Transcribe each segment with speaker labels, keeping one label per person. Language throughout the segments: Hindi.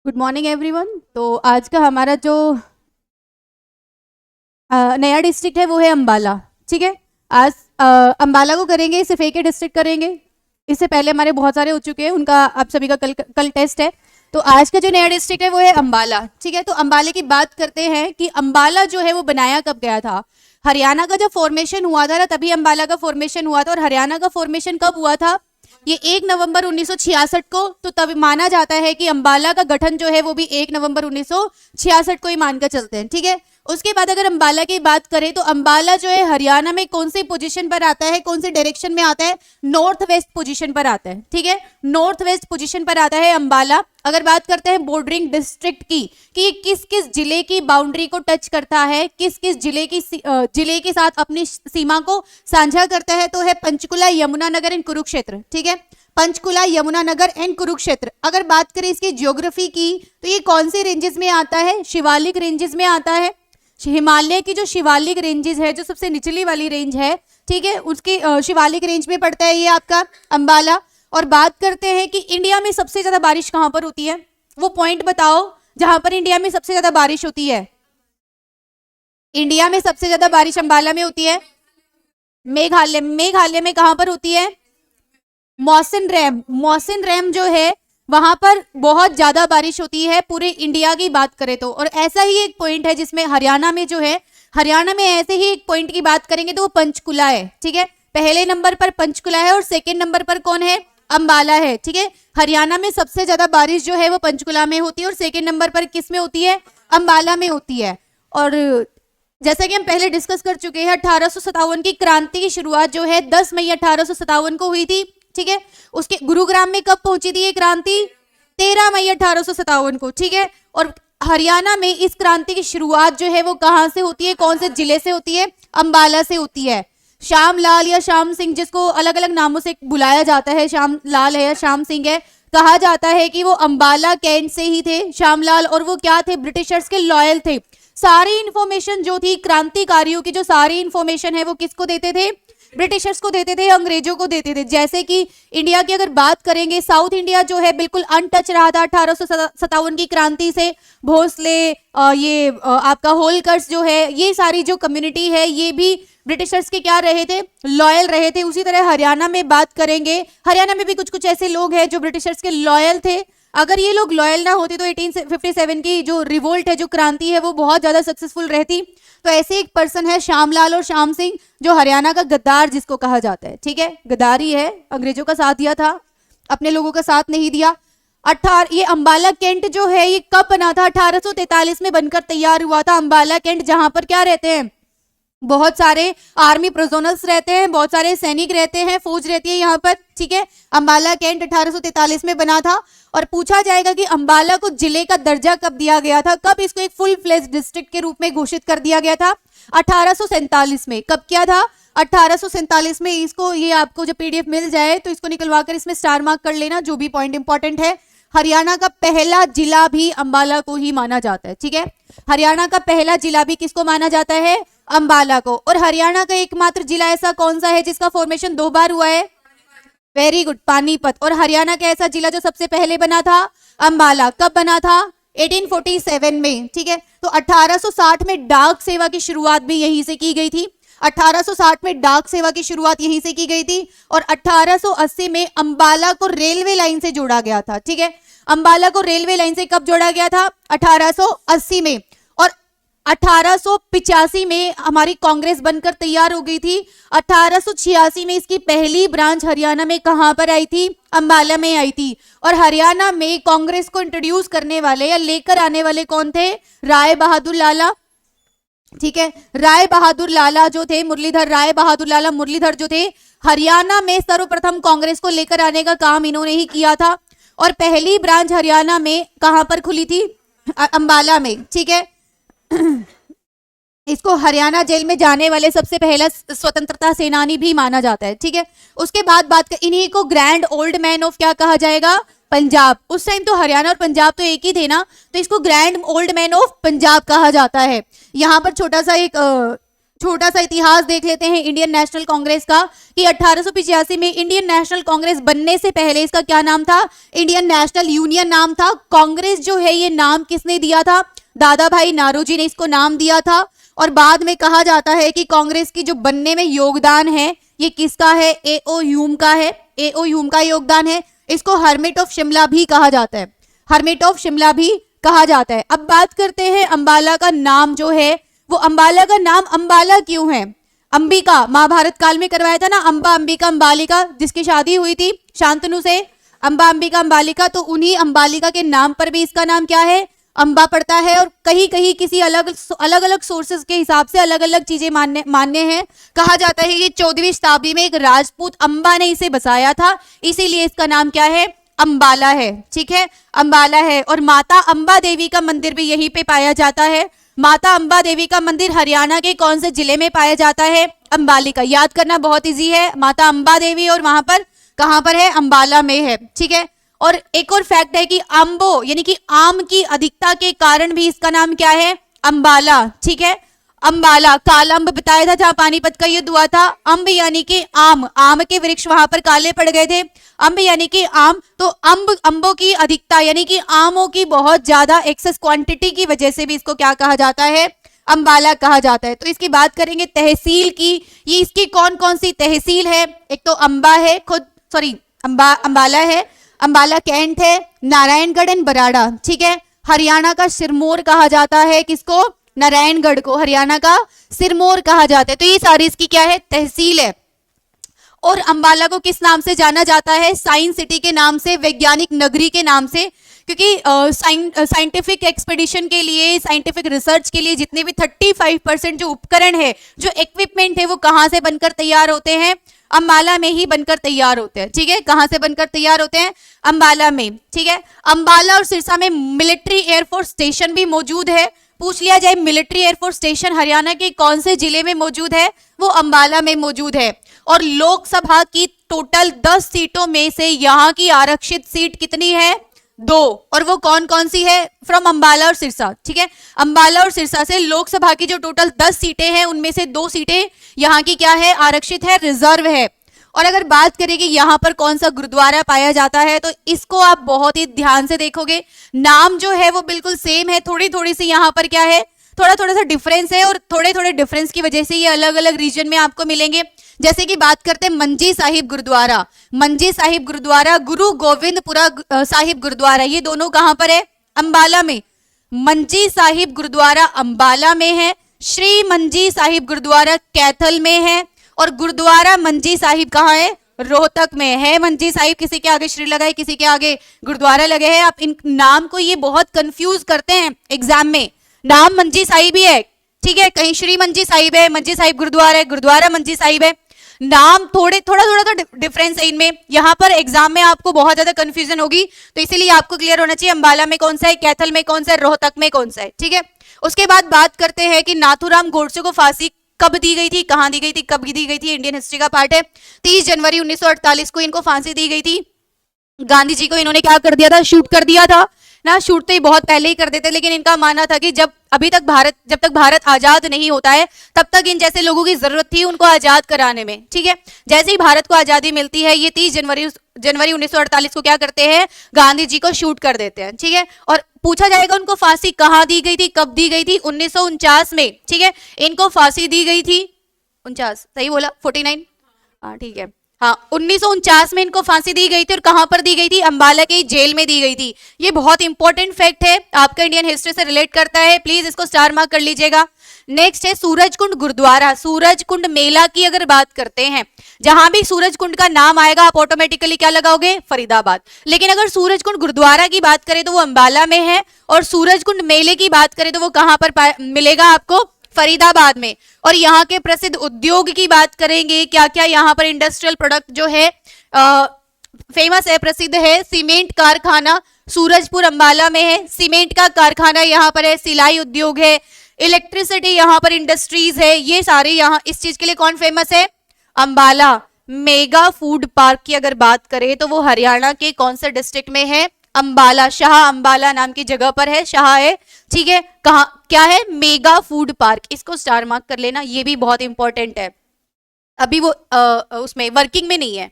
Speaker 1: Good morning everyone. तो आज का हमारा जो नया डिस्ट्रिक्ट है वो है अंबाला। ठीक है, आज अंबाला को करेंगे, सिर्फ एक ही डिस्ट्रिक्ट करेंगे। इससे पहले हमारे बहुत सारे हो चुके हैं, उनका आप सभी का कल टेस्ट है। तो आज का जो नया डिस्ट्रिक्ट है वो है अंबाला। ठीक है, तो अंबाला की बात करते हैं कि अंबाला जो है वो बनाया कब गया था। हरियाणा का जब फॉर्मेशन हुआ था ना, तभी अंबाला का फॉर्मेशन हुआ था। और हरियाणा का फॉर्मेशन कब हुआ था? ये 1 नवंबर 1966 को। तो तब माना जाता है कि अंबाला का गठन जो है वो भी 1 नवंबर 1966 को ही मानकर चलते हैं। ठीक है, उसके बाद अगर अंबाला की बात करें तो अंबाला जो है हरियाणा में कौन सी पोजीशन पर आता है, कौन से डायरेक्शन में आता है? नॉर्थ वेस्ट पोजीशन पर आता है। ठीक है, नॉर्थ वेस्ट पोजीशन पर आता है अंबाला। अगर बात करते हैं बॉर्डरिंग डिस्ट्रिक्ट की कि किस किस जिले की बाउंड्री को टच करता है, किस किस जिले के साथ अपनी सीमा को साझा करता है, तो है पंचकुला, यमुनानगर एंड कुरुक्षेत्र। ठीक है, पंचकुला, यमुनानगर एंड कुरुक्षेत्र। अगर बात करें इसकी ज्योग्राफी की तो ये कौन से रेंजेस में आता है? शिवालिक रेंजेस में आता है। हिमालय की जो शिवालिक रेंजेस है, जो सबसे निचली वाली रेंज है, ठीक है, उसकी शिवालिक रेंज में पड़ता है ये आपका अंबाला। और बात करते हैं कि इंडिया में सबसे ज्यादा बारिश कहां पर होती है, वो पॉइंट बताओ जहां पर इंडिया में सबसे ज्यादा बारिश होती है। इंडिया में सबसे ज्यादा बारिश अंबाला में होती है। मेघालय में कहां पर होती है? मौसिन रैम जो है वहां पर बहुत ज्यादा बारिश होती है पूरे इंडिया की बात करें तो। और ऐसा ही एक पॉइंट है जिसमें हरियाणा में जो है, हरियाणा में ऐसे ही एक पॉइंट की बात करेंगे तो वो पंचकुला है। ठीक है, पहले नंबर पर पंचकुला है और सेकेंड नंबर पर कौन है? अंबाला है। ठीक है, हरियाणा में सबसे ज्यादा बारिश जो है वो पंचकुला में होती है और सेकेंड नंबर पर किस में होती है? अंबाला में होती है। और जैसा कि हम पहले डिस्कस कर चुके हैं, 1857 की क्रांति की शुरुआत जो है 10 मई 1857 को हुई थी। ठीक है, उसके गुरुग्राम में कब पहुंची थी ये क्रांति? 13 मई 1857 को। ठीक है, और हरियाणा में इस क्रांति की शुरुआत जो है वो कहां से होती है, कौन से जिले से होती है? अंबाला से होती है। श्याम लाल या श्याम सिंह, जिसको अलग अलग नामों से बुलाया जाता है, श्याम लाल है या श्याम सिंह है, कहा जाता है कि वो अंबाला कैंट से ही थे श्यामलाल। और वो क्या थे? ब्रिटिशर्स के लॉयल थे। सारी इंफॉर्मेशन जो थी क्रांतिकारियों की, जो सारी इंफॉर्मेशन है वो किसको देते थे? ब्रिटिशर्स को देते थे, अंग्रेजों को देते थे। जैसे कि इंडिया की अगर बात करेंगे, साउथ इंडिया जो है बिल्कुल अनटच रहा था 1857 की क्रांति से। भोसले, आपका होलकर्स जो है, ये सारी जो कम्युनिटी है ये भी ब्रिटिशर्स के क्या रहे थे? लॉयल रहे थे। उसी तरह हरियाणा में बात करेंगे, हरियाणा में भी कुछ कुछ ऐसे लोग हैं जो ब्रिटिशर्स के लॉयल थे। अगर ये लोग लॉयल ना होते तो 1857 की जो रिवोल्ट है, जो क्रांति है, वो बहुत ज्यादा सक्सेसफुल रहती। तो ऐसे एक पर्सन है श्यामलाल और श्याम सिंह, जो हरियाणा का गद्दार जिसको कहा जाता है। ठीक है, गद्दारी है, अंग्रेजों का साथ दिया था, अपने लोगों का साथ नहीं दिया। ये अंबाला कैंट जो है ये कब बना था? 1843 में बनकर तैयार हुआ था अंबाला कैंट, जहां पर क्या रहते हैं? बहुत सारे आर्मी प्रिजनर्स रहते हैं, बहुत सारे सैनिक रहते हैं, फौज रहती है यहाँ पर। ठीक है, अंबाला कैंट 1843 में बना था। और पूछा जाएगा कि अंबाला को जिले का दर्जा कब दिया गया था, कब इसको एक फुल फ्लेज डिस्ट्रिक्ट के रूप में घोषित कर दिया गया था? 1847 में। कब किया था? 1847 में। इसको, ये आपको जब पीडीएफ मिल जाए तो इसको निकलवा कर इसमें स्टार मार्क कर लेना, जो भी पॉइंट इंपॉर्टेंट है। हरियाणा का पहला जिला भी अंबाला को ही माना जाता है। ठीक है, हरियाणा का पहला जिला भी किसको माना जाता है? अंबाला को। और हरियाणा का एकमात्र जिला ऐसा कौन सा है जिसका फॉर्मेशन 2 बार हुआ है? Very good, Panipat. और हरियाणा का ऐसा जिला जो सबसे पहले बना था? अंबाला। कब बना था? 1847 में। ठीक है, तो 1860 में डाक सेवा की शुरुआत भी यहीं से की गई थी। 1860 में डाक सेवा की शुरुआत यहीं से की गई थी। और 1880 में अंबाला को रेलवे लाइन से जोड़ा गया था। ठीक है, अंबाला को रेलवे लाइन से कब जोड़ा गया था? 1880 में। और 1885 में हमारी कांग्रेस बनकर तैयार हो गई थी। 1886 में इसकी पहली ब्रांच हरियाणा में कहां पर आई थी? अंबाला में आई थी। और हरियाणा में कांग्रेस को इंट्रोड्यूस करने वाले या लेकर आने वाले कौन थे? राय बहादुर लाला। ठीक है, राय बहादुर लाला जो थे, मुरलीधर, राय बहादुर लाला मुरलीधर जो थे, हरियाणा में सर्वप्रथम कांग्रेस को लेकर आने का काम इन्होंने ही किया था। और पहली ब्रांच हरियाणा में कहां पर खुली थी? अंबाला में। ठीक है, इसको हरियाणा जेल में जाने वाले सबसे पहला स्वतंत्रता सेनानी भी माना जाता है। ठीक है, उसके बाद बात इन्हीं को ग्रैंड ओल्ड मैन ऑफ क्या कहा जाएगा? पंजाब। उस टाइम तो हरियाणा और पंजाब तो एक ही थे ना, तो इसको grand old man of Punjab कहा जाता है। यहाँ पर छोटा सा इतिहास देख लेते हैं इंडियन नेशनल कांग्रेस का कि 1885 में इंडियन नेशनल कांग्रेस बनने से पहले इसका क्या नाम था? इंडियन नेशनल यूनियन नाम था। कांग्रेस जो है ये नाम किसने दिया था? दादा भाई नारोजी ने इसको नाम दिया था। और बाद में कहा जाता है कि कांग्रेस की जो बनने में योगदान है ये किसका है? ए.ओ. ह्यूम का है। ए.ओ. ह्यूम का योगदान है। इसको हर्मिट ऑफ शिमला भी कहा जाता है। हर्मिट ऑफ शिमला भी कहा जाता है। अब बात करते हैं अंबाला का नाम जो है, वो अंबाला का नाम अंबाला क्यों है? अंबिका महाभारत काल में करवाया था ना, अंबा अंबिका अंबालिका, जिसकी शादी हुई थी शांतनु से, अंबा अंबिका अंबालिका, तो उन्हीं अंबालिका के नाम पर भी इसका नाम क्या है? अंबा पड़ता है। और कहीं कहीं किसी अलग अलग सोर्सेस के हिसाब से अलग अलग चीजें मान्य हैं। कहा जाता है कि 14वीं शताब्दी में एक राजपूत अंबा ने इसे बसाया था, इसीलिए इसका नाम क्या है? अंबाला है। ठीक है, अंबाला है। और माता अंबा देवी का मंदिर भी यहीं पे पाया जाता है। माता अंबा देवी का मंदिर हरियाणा के कौन से जिले में पाया जाता है? अंबाली का। याद करना बहुत इजी है, माता अंबा देवी, और वहां पर कहां पर है? अंबाला में है। ठीक है। और एक और फैक्ट है कि आम्बो यानी कि आम की अधिकता के कारण भी इसका नाम क्या है? अंबाला। ठीक है, अंबाला। कालअंब बताया था जहां पानीपत का युद्ध हुआ था। अंब यानी कि आम, आम के वृक्ष वहां पर काले पड़ गए थे। अंब यानी कि आम, तो अंबों की अधिकता यानी कि आमों की बहुत ज्यादा एक्सेस क्वांटिटी की वजह से भी इसको क्या कहा जाता है? अंबाला कहा जाता है। तो इसकी बात करेंगे तहसील की, ये इसकी कौन कौन सी तहसील है? एक तो अंबा है, अंबाला है, अंबाला कैंट है, नारायणगढ़ एंड बराड़ा। ठीक है, हरियाणा का सिरमौर कहा जाता है किसको? नारायणगढ़ को हरियाणा का सिरमौर कहा जाता है। तो ये सारी इसकी क्या है? तहसील है। और अंबाला को किस नाम से जाना जाता है? साइंस सिटी के नाम से, वैज्ञानिक नगरी के नाम से, क्योंकि साइंटिफिक एक्सपेडिशन के लिए, साइंटिफिक रिसर्च के लिए जितने भी 35% जो उपकरण है, जो इक्विपमेंट है, वो कहाँ से बनकर तैयार होते हैं? अंबाला में ही बनकर तैयार होते हैं। ठीक है, कहां से बनकर तैयार होते हैं? अंबाला में। ठीक है, अंबाला और सिरसा में मिलिट्री एयरफोर्स स्टेशन भी मौजूद है। पूछ लिया जाए मिलिट्री एयरफोर्स स्टेशन हरियाणा के कौन से जिले में मौजूद है? वो अंबाला में मौजूद है। और लोकसभा की टोटल 10 सीटों में से यहाँ की आरक्षित सीट कितनी है? 2। और वो कौन कौन सी है? फ्रॉम अंबाला और सिरसा। ठीक है, अंबाला और सिरसा से लोकसभा की जो टोटल 10 सीटें हैं उनमें से 2 सीटें यहाँ की क्या है? आरक्षित है, रिजर्व है। और अगर बात करें कि यहाँ पर कौन सा गुरुद्वारा पाया जाता है, तो इसको आप बहुत ही ध्यान से देखोगे, नाम जो है वो बिल्कुल सेम है, थोड़ी थोड़ी सी यहाँ पर क्या है? थोड़ा थोड़ा सा डिफरेंस है। और थोड़े थोड़े डिफरेंस की वजह से ये अलग अलग रीजन में आपको मिलेंगे। जैसे कि बात करते हैं मंजी साहिब गुरुद्वारा, मंजी साहिब गुरुद्वारा, गुरु गोविंदपुरा साहिब गुरुद्वारा, ये दोनों कहां पर है? अंबाला में। मंजी साहिब गुरुद्वारा अंबाला में है, श्री मंजी साहिब गुरुद्वारा कैथल में है, और गुरुद्वारा मंजी साहिब कहाँ है? रोहतक में है। मंजी साहिब किसी के आगे श्री लगा है, किसी के आगे गुरुद्वारा लगे हैं। आप इन नाम को ये बहुत कंफ्यूज करते हैं एग्जाम में। नाम मंजी साहिब ही है, ठीक है, कहीं श्री मंजी साहिब है, मंजी साहिब गुरुद्वारा है, गुरुद्वारा मंजी साहिब है, नाम थोड़ा थोड़ा तो डिफरेंस है इनमें। यहाँ पर एग्जाम में आपको बहुत ज्यादा कंफ्यूजन होगी, तो इसीलिए आपको क्लियर होना चाहिए अंबाला में कौन सा है, कैथल में कौन सा है, रोहतक में कौन सा है। ठीक है, उसके बाद बात करते हैं कि नाथूराम गोडसे को फांसी कब दी गई थी, कहां दी गई थी, कब दी गई थी, इंडियन हिस्ट्री का पार्ट है। 30 जनवरी 1948 को इनको फांसी दी गई थी। गांधी जी को इन्होंने क्या कर दिया था? शूट कर दिया था ना। शूट तो ये बहुत पहले ही कर देते, लेकिन इनका मानना था कि जब तक भारत आजाद नहीं होता है तब तक इन जैसे लोगों की जरूरत थी उनको आजाद कराने में। ठीक है, जैसे ही भारत को आजादी मिलती है, ये 30 जनवरी 1948 को क्या करते हैं? गांधी जी को शूट कर देते हैं। ठीक है, और पूछा जाएगा उनको फांसी कहां दी गई थी, कब दी गई थी? 1949 में। ठीक है, इनको फांसी दी गई थी 49, सही बोला? 49, हाँ ठीक है, हाँ 1949 में इनको फांसी दी गई थी। और कहां पर दी गई थी? अंबाला की जेल में दी गई थी। ये बहुत इंपॉर्टेंट फैक्ट है, आपका इंडियन हिस्ट्री से रिलेट करता है, प्लीज इसको स्टार मार्क कर लीजिएगा। नेक्स्ट है सूरजकुंड गुरुद्वारा। सूरजकुंड मेला की अगर बात करते हैं, जहां भी सूरजकुंड का नाम आएगा आप ऑटोमेटिकली क्या लगाओगे? फरीदाबाद। लेकिन अगर सूरजकुंड गुरुद्वारा की बात करें तो वो अंबाला में है, और सूरजकुंड मेले की बात करें तो वो कहां पर मिलेगा आपको? फरीदाबाद में। और यहाँ के प्रसिद्ध उद्योग की बात करेंगे, क्या क्या यहाँ पर इंडस्ट्रियल प्रोडक्ट जो है फेमस है, प्रसिद्ध है। सीमेंट कारखाना सूरजपुर अंबाला में है, सीमेंट का कारखाना यहाँ पर है, सिलाई उद्योग है, इलेक्ट्रिसिटी यहाँ पर इंडस्ट्रीज है, ये सारे यहाँ इस चीज के लिए कौन फेमस है? अंबाला। मेगा फूड पार्क की अगर बात करें तो वो हरियाणा के कौन से डिस्ट्रिक्ट में है? अंबाला, शाह अंबाला नाम की जगह पर है, शाह है, ठीक है। कहा क्या है? मेगा फूड पार्क, इसको स्टार मार्क कर लेना, ये भी बहुत इंपॉर्टेंट है। अभी वो उसमें वर्किंग में नहीं है,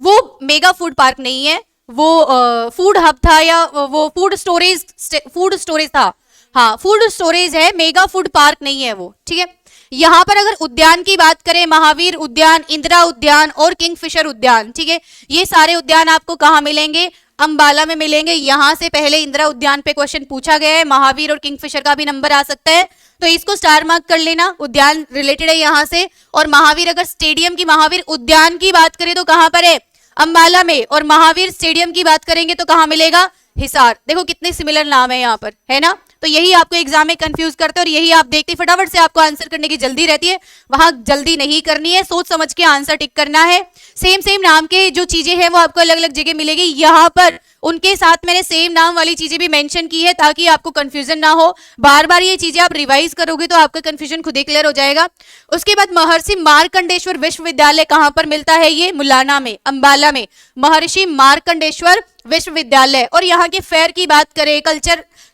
Speaker 1: वो मेगा फूड पार्क नहीं है, वो फूड हब था या वो फूड स्टोरेज था, हाँ फूड स्टोरेज है, मेगा फूड पार्क नहीं है वो, ठीक है। यहाँ पर अगर उद्यान की बात करें, महावीर उद्यान, इंदिरा उद्यान और किंगफिशर उद्यान, ठीक है, ये सारे उद्यान आपको कहाँ मिलेंगे? अंबाला में मिलेंगे। यहाँ से पहले इंदिरा उद्यान पे क्वेश्चन पूछा गया है, महावीर और किंगफिशर का भी नंबर आ सकता है, तो इसको स्टार मार्क कर लेना, उद्यान रिलेटेड है यहाँ से। और महावीर, अगर स्टेडियम की, महावीर उद्यान की बात करें तो कहाँ पर है? अंबाला में। और महावीर स्टेडियम की बात करेंगे तो कहाँ मिलेगा? हिसार। देखो कितने सिमिलर नाम है यहाँ पर, है ना। तो यही आपको एग्जाम में कंफ्यूज करते हैं और यही आप देखते फटाफट से आपको आंसर करने की जल्दी रहती है, वहां जल्दी नहीं करनी है, सोच समझ के आंसर टिक करना है। सेम नाम के जो चीजें हैं वो आपको अलग अलग जगह मिलेगी, यहाँ पर उनके साथ मैंने सेम नाम वाली चीजें भी मेंशन की है ताकि आपको कंफ्यूजन ना हो। बार बार ये चीजें आप रिवाइज करोगे तो आपका कंफ्यूजन खुद ही क्लियर हो जाएगा। उसके बाद महर्षि मार्कंडेश्वर विश्वविद्यालय कहां पर मिलता है? ये मुलाना में, अंबाला में, महर्षि मार्कंडेश्वर विश्वविद्यालय। और यहाँ के फेयर की बात करें,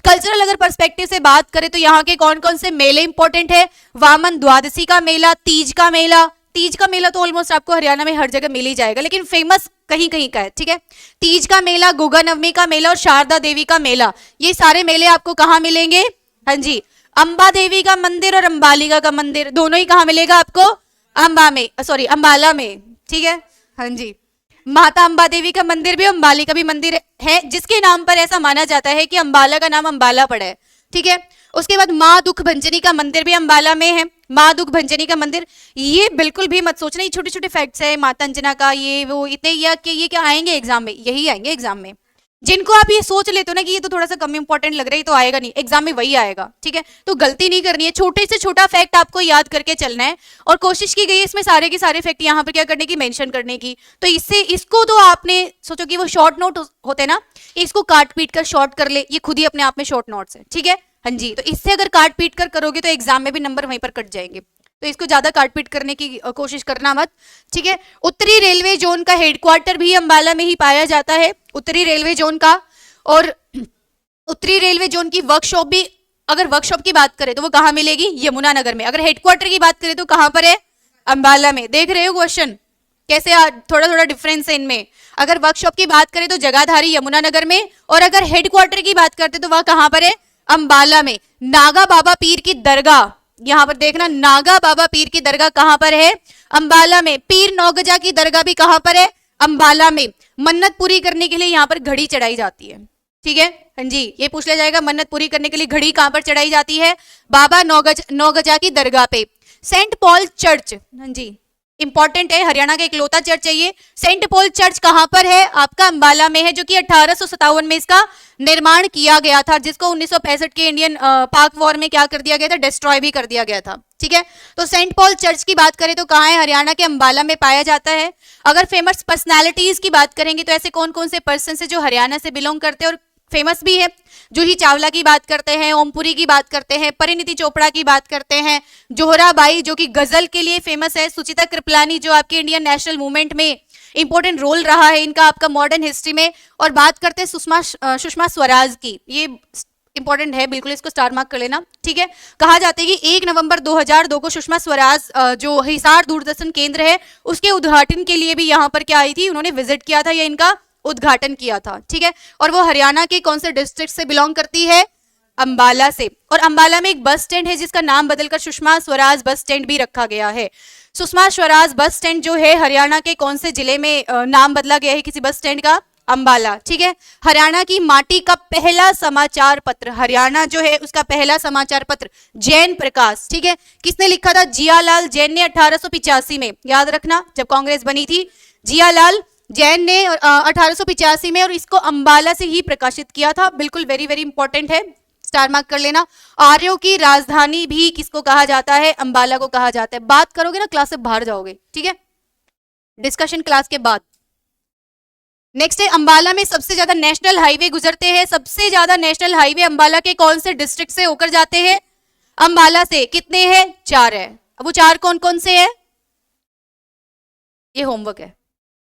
Speaker 1: कल्चरल अगर पर्सपेक्टिव से बात करें तो यहाँ के कौन कौन से मेले इंपॉर्टेंट है? वामन द्वादशी का मेला, तीज का मेला। तीज का मेला तो ऑलमोस्ट आपको हरियाणा में हर जगह मिल ही जाएगा, लेकिन फेमस कहीं कहीं का है, ठीक है। तीज का मेला, गुगा नवमी का मेला और शारदा देवी का मेला, ये सारे मेले आपको कहाँ मिलेंगे? हाँ जी, अंबा देवी का मंदिर और अंबालिका का मंदिर, दोनों ही कहाँ मिलेगा आपको? अंबाला में, ठीक है। हाँ जी, माता अंबा देवी का मंदिर भी, अंबालिका भी मंदिर है, जिसके नाम पर ऐसा माना जाता है कि अंबाला का नाम अंबाला पड़ा है, ठीक है। उसके बाद माँ दुख भंजनी का मंदिर भी अंबाला में है, माँ दुख भंजनी का मंदिर। ये बिल्कुल भी मत सोचना, ये छोटे छोटे फैक्ट्स है माता अंजना का, ये वो इतने, या कि ये क्या आएंगे एग्जाम में? यही आएंगे एग्जाम में। जिनको आप ये सोच लेते हो ना कि ये तो थोड़ा सा कम इंपॉर्टेंट लग रहा है, तो आएगा नहीं एग्जाम में, वही आएगा, ठीक है। तो गलती नहीं करनी है, छोटे से छोटा फैक्ट आपको याद करके चलना है। और कोशिश की गई है इसमें सारे के सारे फैक्ट यहाँ पर क्या करने की, मेंशन करने की। तो इससे इसको तो आपने सोचो कि वो शॉर्ट नोट होते ना, इसको काट पीट कर शॉर्ट कर ले, ये खुद ही अपने आप में शॉर्ट नोट्स है, ठीक है। हाँ जी, तो इससे अगर काट पीट कर करोगे तो एग्जाम में भी नंबर वहीं पर कट जाएंगे, तो इसको ज्यादा काटपीट करने की कोशिश करना मत, ठीक है। उत्तरी रेलवे जोन का हेडक्वार्टर भी अंबाला में ही पाया जाता है, उत्तरी रेलवे जोन का। और उत्तरी रेलवे जोन की वर्कशॉप भी, अगर वर्कशॉप की बात करें तो वो कहाँ मिलेगी? यमुनानगर में। अगर हेडक्वार्टर की बात करें तो कहाँ पर है? अंबाला में। देख रहे हो क्वेश्चन कैसे थोड़ा थोड़ा डिफरेंस है इनमें। अगर वर्कशॉप की बात करें तो जगाधारी यमुनानगर में, और अगर हेडक्वार्टर की बात करते तो वह कहाँ पर है? अंबाला में। नागा बाबा पीर की दरगाह, यहाँ पर देखना, नागा बाबा पीर की दरगाह कहाँ पर है? अंबाला में। पीर नौगजा की दरगाह भी कहाँ पर है? अंबाला में। मन्नत पूरी करने के लिए यहाँ पर घड़ी चढ़ाई जाती है, ठीक है। हाँ जी, ये पूछ लिया जाएगा, मन्नत पूरी करने के लिए घड़ी कहाँ पर चढ़ाई जाती है? बाबा नौगजा की दरगाह पे। सेंट पॉल चर्च, हाँ जी इंपॉर्टेंट है, हरियाणा का इकलौता चर्च है ये। सेंट पॉल चर्च कहां पर है? आपका अंबाला में है, जो कि 1857 में इसका निर्माण किया गया था, जिसको 1965 के इंडियन पाक वॉर में क्या कर दिया गया था? डिस्ट्रॉय भी कर दिया गया था, ठीक है। तो सेंट पॉल चर्च की बात करें तो कहाँ है? हरियाणा के अंबाला में पाया जाता है। अगर फेमस पर्सनैलिटीज की बात करेंगे तो ऐसे कौन कौन से पर्सन है जो हरियाणा से बिलोंग करते हैं और फेमस भी है? जूही चावला की बात करते हैं, ओमपुरी की बात करते हैं, परिणीति चोपड़ा की बात करते हैं, जोहराबाई जो कि गजल के लिए फेमस है, सुचिता कृपलानी जो आपके इंडियन नेशनल मूवमेंट में इंपॉर्टेंट रोल रहा है इनका आपका मॉडर्न हिस्ट्री में, और बात करते हैं सुषमा स्वराज की, ये इंपॉर्टेंट है, बिल्कुल इसको स्टार मार्क कर लेना, ठीक है। कहा जाता है कि 1 नवंबर 2002 को सुषमा स्वराज जो हिसार दूरदर्शन केंद्र है उसके उद्घाटन के लिए भी यहाँ पर क्या आई थी? उन्होंने विजिट किया था या इनका उद्घाटन किया था, ठीक है। और वो हरियाणा के कौन से डिस्ट्रिक्ट से बिलोंग करती है? अंबाला से। और अंबाला में एक बस स्टैंड है जिसका नाम बदलकर सुषमा स्वराज बस स्टैंड भी रखा गया है। सुषमा स्वराज बस स्टैंड जो है हरियाणा के कौन से जिले में नाम बदला गया है किसी बस स्टैंड का? अंबाला, ठीक है। हरियाणा की माटी का पहला समाचार पत्र, हरियाणा जो है उसका पहला समाचार पत्र जैन प्रकाश, ठीक है, किसने लिखा था? जियालाल जैन ने 1885 में, याद रखना जब कांग्रेस बनी थी, जियालाल जैन ने 1885 में, और इसको अंबाला से ही प्रकाशित किया था। बिल्कुल वेरी वेरी इंपॉर्टेंट है, स्टार मार्क कर लेना। आर्यों की राजधानी भी किसको कहा जाता है? अंबाला को कहा जाता है। बात करोगे ना क्लास से बाहर जाओगे, ठीक है, डिस्कशन क्लास के बाद। नेक्स्ट है, अंबाला में सबसे ज्यादा नेशनल हाईवे गुजरते हैं। सबसे ज्यादा नेशनल हाईवे अंबाला के कौन से डिस्ट्रिक्ट से होकर जाते हैं? अंबाला से। कितने हैं? 4 है। अब वो 4 कौन कौन से है? ये होमवर्क है,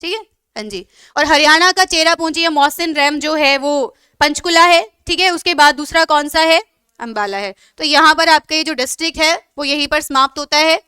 Speaker 1: ठीक है। हाँ जी। और हरियाणा का चेरापूंजी या मौसिन रैम जो है वो पंचकुला है, ठीक है। उसके बाद दूसरा कौन सा है? अंबाला है। तो यहाँ पर आपका ये जो डिस्ट्रिक्ट है वो यहीं पर समाप्त होता है।